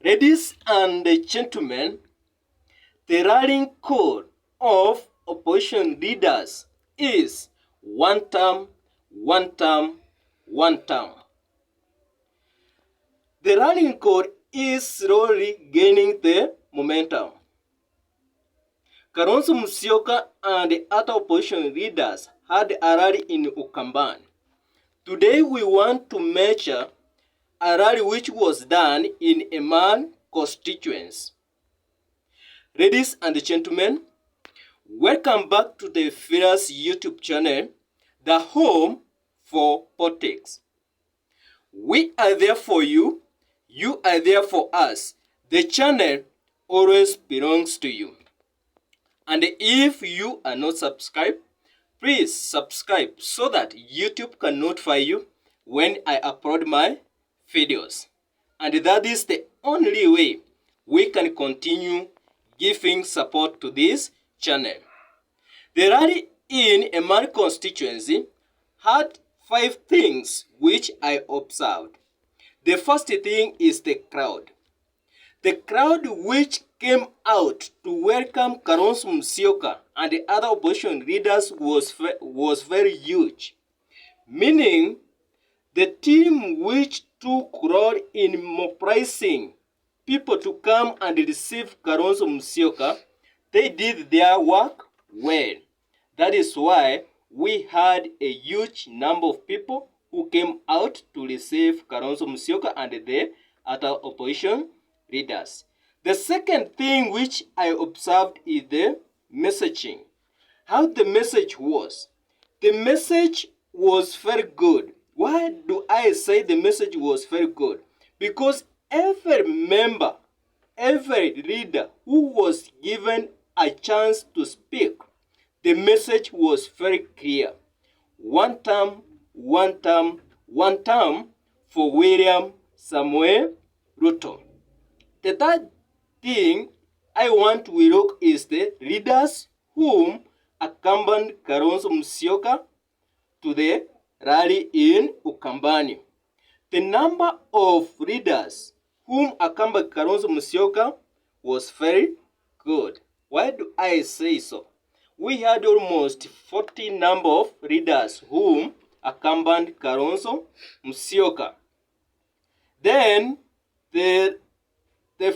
Ladies and gentlemen, the rallying call of opposition leaders is one term, one term, one term. The rallying call is slowly gaining the momentum. Kalonzo Musyoka and other opposition leaders had a rally in Ukambani. Today we want to measure a rally which was done in a man constituency. Ladies and gentlemen, welcome back to the Philas YouTube channel, the home for politics. We are there for you, you are there for us. The channel always belongs to you. And if you are not subscribed, please subscribe so that YouTube can notify you when I upload my videos. And that is the only way we can continue giving support to this channel. The rally in a Emari constituency had 5 things which I observed. The first thing is the crowd. The crowd which came out to welcome Kalonzo Musyoka and the other opposition leaders was very huge. Meaning, the team which took role in mobilizing people to come and receive Kalonzo Musyoka, they did their work well. That is why we had a huge number of people who came out to receive Kalonzo Musyoka and the other opposition leaders. The second thing which I observed is the messaging. How the message was. The message was very good. Why do I say the message was very good? Because every member, every leader who was given a chance to speak, the message was very clear. One term, one term, one term for William Samuel Ruto. The third thing I want to look is the leaders whom accompanied Kalonzo Musyoka to the rally in Ukambani. The number of leaders whom accompanied Kalonzo Musyoka was very good. Why do I say so? We had almost 40 number of leaders whom accompanied Kalonzo Musyoka. Then the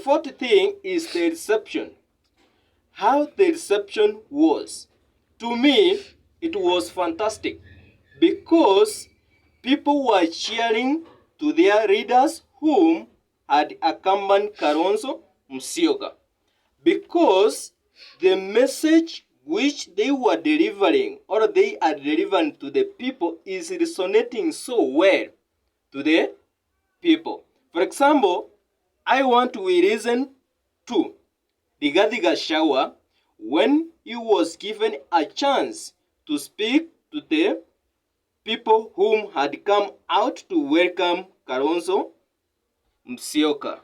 fourth thing is the reception. How the reception was. To me, it was fantastic because people were cheering to their leaders whom had accompanied Kalonzo Musyoka. Because the message which they were delivering or they are delivering to the people is resonating so well to the people. For example, I want to listen to Rigathi Gachagua when he was given a chance to speak to the people whom had come out to welcome Kalonzo Musyoka.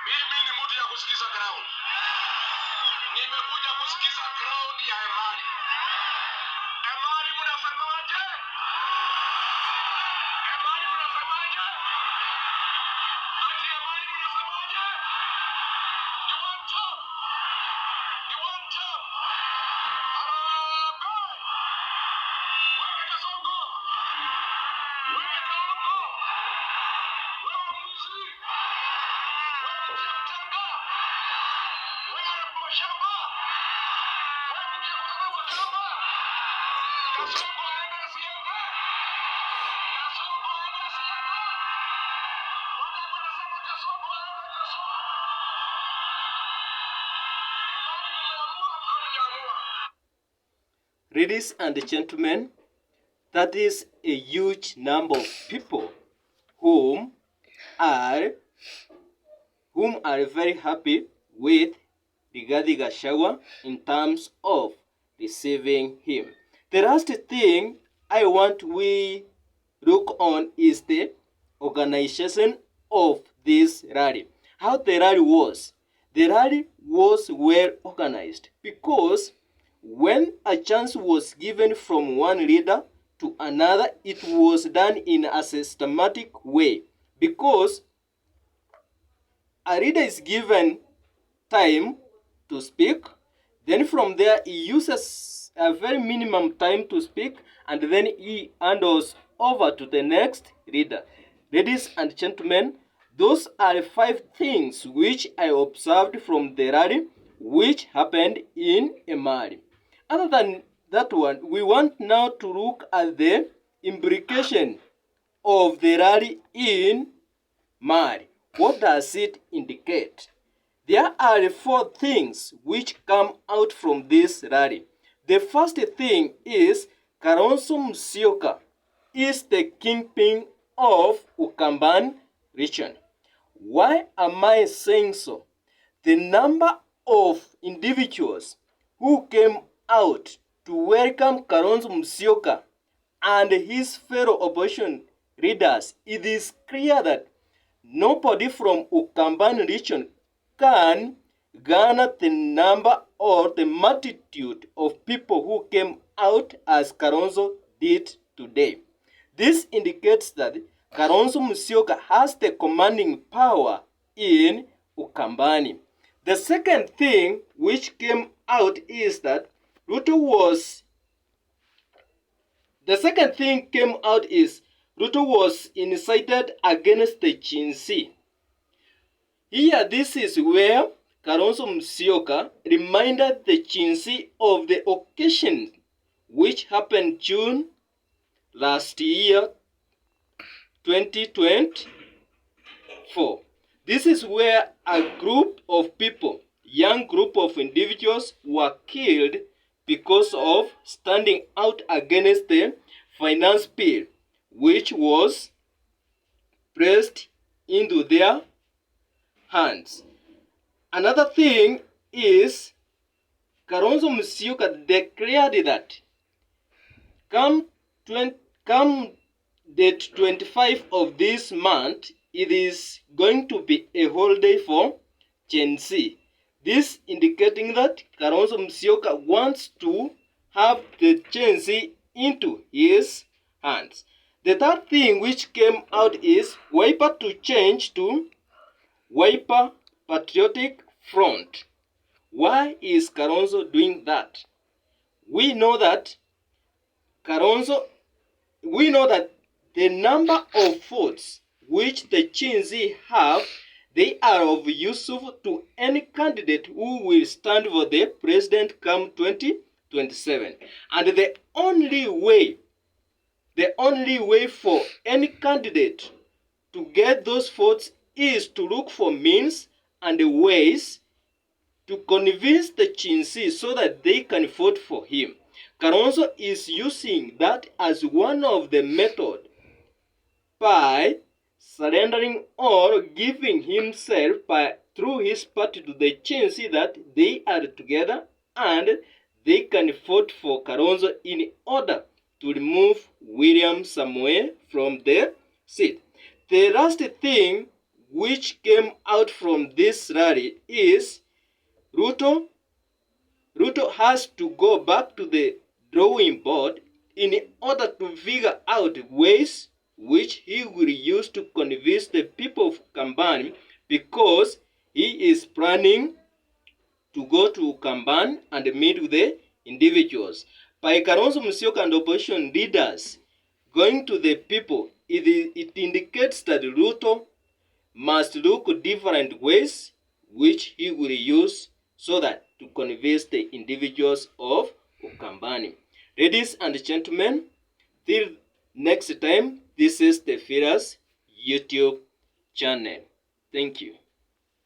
Mimi ni mtu ya kusikiza ground. Nimekuja kusikiza ground ya Emari. Emari mnasemaje? Emari mnasemaje? Ati Emari mnasemaje? Ni one term. Ni one term. Harambee. Weke Kasongo. Weke Kaongo. Wewe mwizi. Wewe mtanga. Wewe mashamba. Wewe kuja kusababu shamba. Kasongo aende asiende. Kasongo aende asiende. Wangapi wanasema Kasongo aende Kasongo? Emari mmeamua mkajaamua. Ladies and gentlemen, that is a huge number of people whom are very happy with Rigathi Gachagua in terms of receiving him. The last thing I want we look on is the organization of this rally. How the rally was. The rally was well organized because when a chance was given from one leader to another, it was done in a systematic way, because a leader is given time to speak, then from there he uses a very minimum time to speak, and then he handles over to the next leader. Ladies and gentlemen, those are 5 things which I observed from the rally which happened in Emali. Other than that one, we want now to look at the implication of the rally in Mali. What does it indicate? There are 4 things which come out from this rally. The first thing is Kalonzo Musyoka is the kingpin of Ukambani region. Why am I saying so? The number of individuals who came out to welcome Kalonzo Musyoka and his fellow opposition leaders, it is clear that nobody from Ukambani region can garner the number or the multitude of people who came out as Kalonzo did today. This indicates that Kalonzo Musyoka has the commanding power in Ukambani. The second thing which came out is that Ruto was incited against the Chinsi. Here, this is where Kalonzo Musyoka reminded the Chinsi of the occasion which happened June last year, 2024. This is where a group of people, young group of individuals, were killed because of standing out against the finance bill which was placed into their hands. Another thing is Kalonzo Musyoka declared that come date 25 of this month, it is going to be a holiday for Gen Z. This indicating that Kalonzo Musyoka wants to have the Gen Z into his hands. The third thing which came out is Wiper to change to Wiper Patriotic Front. Why is Kalonzo doing that? We know that the number of votes which the Chinzi have, they are of use to any candidate who will stand for the president come 2027. And the only way for any candidate to get those votes is to look for means and ways to convince the Chinsi so that they can vote for him. Kalonzo is using that as one of the methods by surrendering or giving himself through his party to the Chinsi that they are together and they can vote for Kalonzo in order to remove William Samoei from the seat. The last thing which came out from this rally is Ruto has to go back to the drawing board in order to figure out ways which he will use to convince the people of Ukambani, because he is planning to go to Ukambani and meet with the individuals. By Kalonzo Musyoka and opposition leaders going to the people, it indicates that Ruto must look different ways which he will use so that to convince the individuals of Ukambani. Ladies and gentlemen, till next time, this is the Firas YouTube channel. Thank you.